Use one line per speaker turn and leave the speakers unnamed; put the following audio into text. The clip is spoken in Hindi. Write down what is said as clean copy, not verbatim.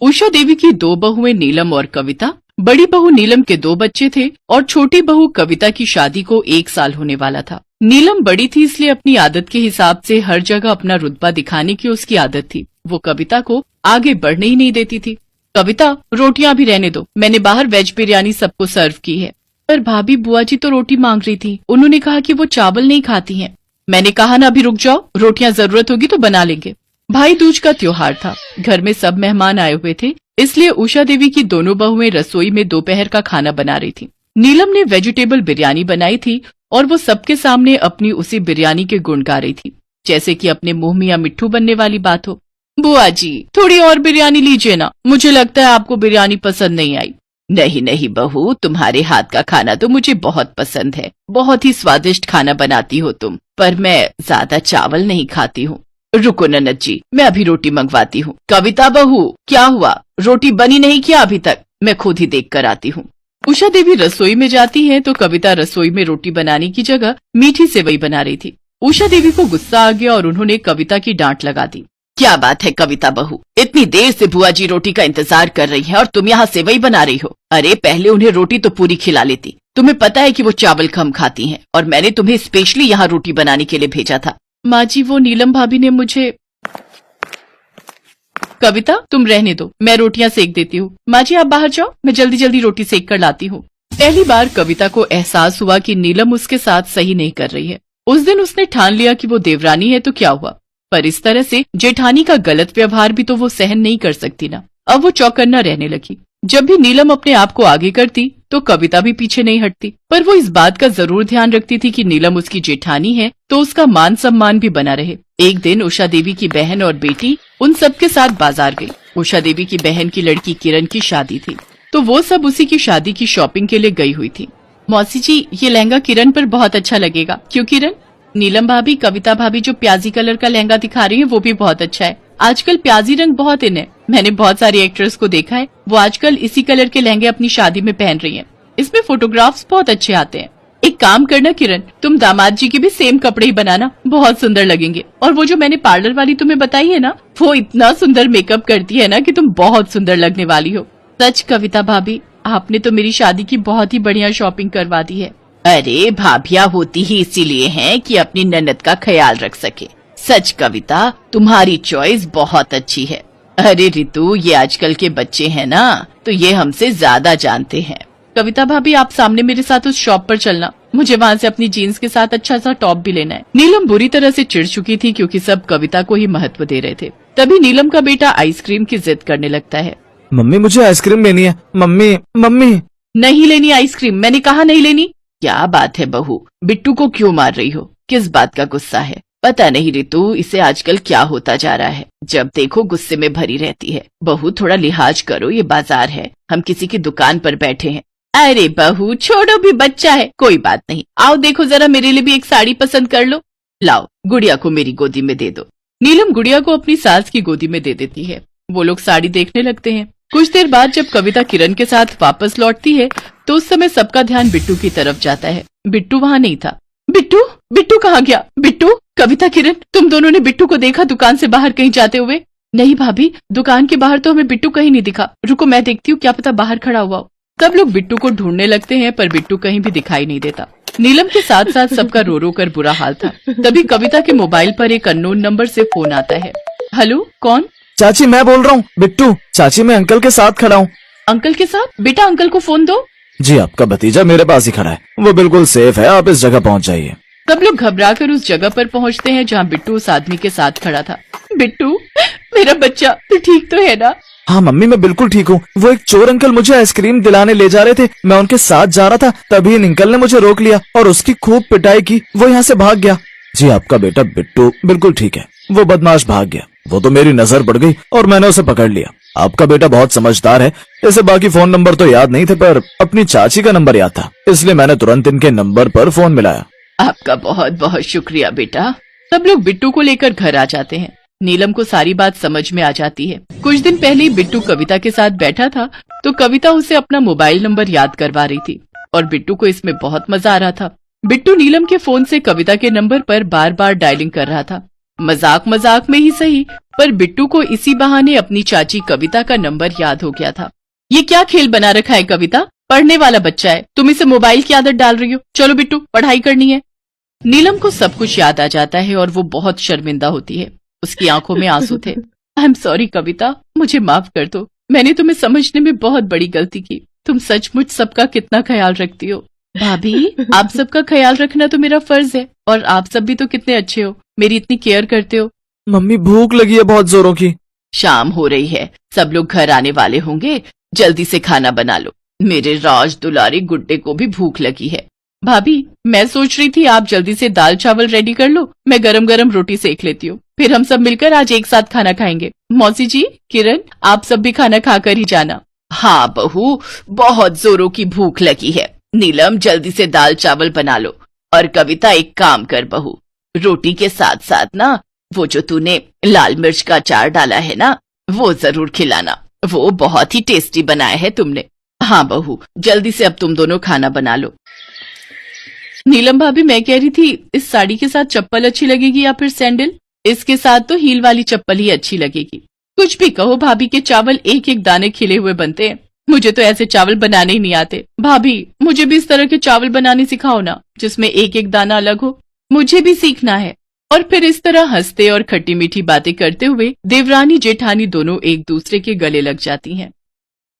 उषा देवी की दो बहुएं नीलम और कविता। बड़ी बहू नीलम के दो बच्चे थे और छोटी बहू कविता की शादी को 1 साल होने वाला था। नीलम बड़ी थी इसलिए अपनी आदत के हिसाब से हर जगह अपना रुतबा दिखाने की उसकी आदत थी। वो कविता को आगे बढ़ने ही नहीं देती थी। कविता, रोटियां भी रहने दो, मैंने बाहर वेज बिरयानी सबको सर्व की है। पर भाभी, बुआ जी तो रोटी मांग रही थी, उन्होंने कहा कि वो चावल नहीं खाती हैं। मैंने कहा ना अभी रुक जाओ, रोटियां जरूरत होगी तो बना लेंगे। भाई दूज का त्योहार था, घर में सब मेहमान आए हुए थे, इसलिए उषा देवी की दोनों बहुएं रसोई में दोपहर का खाना बना रही थी। नीलम ने वेजिटेबल बिरयानी बनाई थी और वो सबके सामने अपनी उसी बिरयानी के गुण गा रही थी, जैसे कि अपने मुंह में या मिट्ठू बनने वाली बात हो। बुआ जी, थोड़ी और बिरयानी लीजिए ना, मुझे लगता है आपको बिरयानी पसंद नहीं आई। नहीं नहीं बहू, तुम्हारे हाथ का खाना तो मुझे बहुत पसंद है, बहुत ही स्वादिष्ट खाना बनाती हो तुम, पर मैं ज्यादा चावल नहीं खाती हूँ। रुको ननद जी, मैं अभी रोटी मंगवाती हूँ। कविता बहू, क्या हुआ, रोटी बनी नहीं क्या अभी तक? मैं खुद ही देख कर आती हूँ। उषा देवी रसोई में जाती है तो कविता रसोई में रोटी बनाने की जगह मीठी सेवई बना रही थी। उषा देवी को गुस्सा आ गया और उन्होंने कविता की डांट लगा दी। क्या बात है कविता बहू, इतनी देर से बुआ जी रोटी का इंतजार कर रही है और तुम यहाँ सेवई बना रही हो। अरे पहले उन्हें रोटी तो पूरी खिला लेती, तुम्हें पता है कि वो चावल कम खाती हैं और मैंने तुम्हें स्पेशली यहाँ रोटी बनाने के लिए भेजा था। माँ जी, वो नीलम भाभी ने मुझे। कविता, तुम रहने दो, मैं रोटियां सेक देती हूँ। माँ जी आप बाहर जाओ, मैं जल्दी जल्दी रोटी सेक कर लाती हूँ। पहली बार कविता को एहसास हुआ कि नीलम उसके साथ सही नहीं कर रही है। उस दिन उसने ठान लिया कि वो देवरानी है तो क्या हुआ, पर इस तरह से जेठानी का गलत व्यवहार भी तो वो सहन नहीं कर सकती ना। अब वो चौकन्ना रहने लगी। जब भी नीलम अपने आप को आगे करती तो कविता भी पीछे नहीं हटती, पर वो इस बात का जरूर ध्यान रखती थी कि नीलम उसकी जेठानी है तो उसका मान सम्मान भी बना रहे। एक दिन उषा देवी की बहन और बेटी उन सबके साथ बाजार गई। उषा देवी की बहन की लड़की किरण की शादी थी तो वो सब उसी की शादी की शॉपिंग के लिए गई हुई थी। मौसी जी, ये लहंगा किरण पर बहुत अच्छा लगेगा। क्यों किरण? नीलम भाभी, कविता भाभी जो प्याजी कलर का लहंगा दिखा रही है वो भी बहुत अच्छा है। आजकल प्याजी रंग बहुत इन है, मैंने बहुत सारी एक्ट्रेस को देखा है, वो आजकल इसी कलर के लहंगे अपनी शादी में पहन रही हैं। इसमें फोटोग्राफ्स बहुत अच्छे आते हैं। एक काम करना किरण, तुम दामाद जी के भी सेम कपड़े ही बनाना, बहुत सुंदर लगेंगे। और वो जो मैंने पार्लर वाली तुम्हें बताई है ना, वो इतना सुंदर मेकअप करती है ना कि तुम बहुत सुंदर लगने वाली हो। सच कविता भाभी, आपने तो मेरी शादी की बहुत ही बढ़िया शॉपिंग करवा दी है। अरे भाभियाँ होती ही इसीलिए हैं कि अपनी ननद का ख्याल रख सके। सच कविता, तुम्हारी चॉइस बहुत अच्छी है। अरे रितु, ये आजकल के बच्चे हैं ना तो ये हमसे ज्यादा जानते हैं। कविता भाभी, आप सामने मेरे साथ उस शॉप पर चलना, मुझे वहाँ से अपनी जीन्स के साथ अच्छा सा टॉप भी लेना है। नीलम बुरी तरह से चिढ़ चुकी थी क्योंकि सब कविता को ही महत्व दे रहे थे। तभी नीलम का बेटा आइसक्रीम की जिद करने लगता है।
मम्मी, मुझे आइसक्रीम लेनी है। Mummy mummy.
नहीं लेनी आइसक्रीम, मैंने कहा नहीं लेनी। क्या बात है बहू, बिट्टू को क्यों मार रही हो, किस बात का गुस्सा है? पता नहीं रितु, इसे आजकल क्या होता जा रहा है, जब देखो गुस्से में भरी रहती है। बहू थोड़ा लिहाज करो, ये बाजार है, हम किसी की दुकान पर बैठे हैं। अरे बहू छोड़ो, भी बच्चा है, कोई बात नहीं। आओ देखो जरा, मेरे लिए भी एक साड़ी पसंद कर लो। लाओ, गुड़िया को मेरी गोदी में दे दो। नीलम गुड़िया को अपनी सास की गोदी में दे देती है। वो लोग साड़ी देखने लगते हैं। कुछ देर बाद जब कविता किरण के साथ वापस लौटती है तो उस समय सबका ध्यान बिट्टू की तरफ जाता है। बिट्टू वहाँ नहीं था। बिट्टू, बिट्टू कहाँ गया? बिट्टू, कविता, किरण, तुम दोनों ने बिट्टू को देखा दुकान से बाहर कहीं जाते हुए? नहीं भाभी, दुकान के बाहर तो हमें बिट्टू कहीं नहीं दिखा। रुको मैं देखती हूँ, क्या पता बाहर खड़ा हुआ हो। सब लोग बिट्टू को ढूंढने लगते हैं पर बिट्टू कहीं भी दिखाई नहीं देता। नीलम के साथ साथ सबका रो रो कर बुरा हाल था। तभी कविता के मोबाइल पर एक अननोन नंबर से फोन आता है। हेलो, कौन?
चाची, मैं बोल रहा हूँ। बिट्टू, चाची मैं अंकल के साथ खड़ा हूँ।
अंकल के साथ? बेटा अंकल को फोन दो।
जी, आपका भतीजा मेरे पास ही खड़ा है, वो बिल्कुल सेफ है, आप इस जगह पहुँच जाइए।
सब लोग घबराकर उस जगह पर पहुँचते हैं जहाँ बिट्टू उस आदमी के साथ खड़ा था। बिट्टू, मेरा बच्चा, तू ठीक तो है ना?
हाँ मम्मी, मैं बिल्कुल ठीक हूँ। वो एक चोर अंकल मुझे आइसक्रीम दिलाने ले जा रहे थे, मैं उनके साथ जा रहा था, तभी इन अंकल ने मुझे रोक लिया और उसकी खूब पिटाई की, वो यहाँ से भाग गया। जी, आपका बेटा बिट्टू बिल्कुल ठीक है, वो बदमाश भाग गया, वो तो मेरी नजर पड़ गई और मैंने उसे पकड़ लिया। आपका बेटा बहुत समझदार है, इसे बाकी फोन नंबर तो याद नहीं थे पर अपनी चाची का नंबर याद था, इसलिए मैंने तुरंत इनके नंबर पर फोन मिलाया।
आपका बहुत बहुत शुक्रिया बेटा। सब लोग बिट्टू को लेकर घर आ जाते हैं। नीलम को सारी बात समझ में आ जाती है। कुछ दिन पहले ही बिट्टू कविता के साथ बैठा था तो कविता उसे अपना मोबाइल नंबर याद करवा रही थी और बिट्टू को इसमें बहुत मजा आ रहा था। बिट्टू नीलम के फोन से कविता के नंबर पर बार बार डायलिंग कर रहा था। मजाक मजाक में ही सही पर बिट्टू को इसी बहाने अपनी चाची कविता का नंबर याद हो गया था। ये क्या खेल बना रखा है कविता, पढ़ने वाला बच्चा है, तुम इसे मोबाइल की आदत डाल रही हो। चलो बिट्टू, पढ़ाई करनी है। नीलम को सब कुछ याद आ जाता है और वो बहुत शर्मिंदा होती है। उसकी आंखों में आंसू थे। आई एम सॉरी कविता, मुझे माफ कर दो, मैंने तुम्हें समझने में बहुत बड़ी गलती की। तुम सचमुच सबका कितना ख्याल रखती हो। भाभी, आप सबका ख्याल रखना तो मेरा फर्ज है, और आप सब भी तो कितने अच्छे हो, मेरी इतनी केयर करते हो।
मम्मी भूख लगी है बहुत जोरों की।
शाम हो रही है, सब लोग घर आने वाले होंगे, जल्दी से खाना बना लो। मेरे राज दुलारी गुड्डे को भी भूख लगी है। भाभी, मैं सोच रही थी आप जल्दी से दाल चावल रेडी कर लो, मैं गरम गरम रोटी सेक लेती हूँ, फिर हम सब मिलकर आज एक साथ खाना खाएंगे। मौसी जी, किरण, आप सब भी खाना खाकर ही जाना। हाँ बहू, बहुत जोरों की भूख लगी है। नीलम, जल्दी से दाल चावल बना लो। और कविता, एक काम कर बहू, रोटी के साथ साथ ना वो जो तूने लाल मिर्च का अचार डाला है ना, वो जरूर खिलाना, वो बहुत ही टेस्टी बनाया है तुमने। हाँ बहू, जल्दी से अब तुम दोनों खाना बना लो। नीलम भाभी, मैं कह रही थी इस साड़ी के साथ चप्पल अच्छी लगेगी या फिर सैंडल? इसके साथ तो हील वाली चप्पल ही अच्छी लगेगी। कुछ भी कहो भाभी, के चावल एक एक दाने खिले हुए बनते हैं, मुझे तो ऐसे चावल बनाने ही नहीं आते। भाभी, मुझे भी इस तरह के चावल बनाने सिखाओ ना, जिसमें एक एक दाना अलग हो, मुझे भी सीखना है। और फिर इस तरह हंसते और खट्टी मीठी बातें करते हुए देवरानी जेठानी दोनों एक दूसरे के गले लग जाती हैं।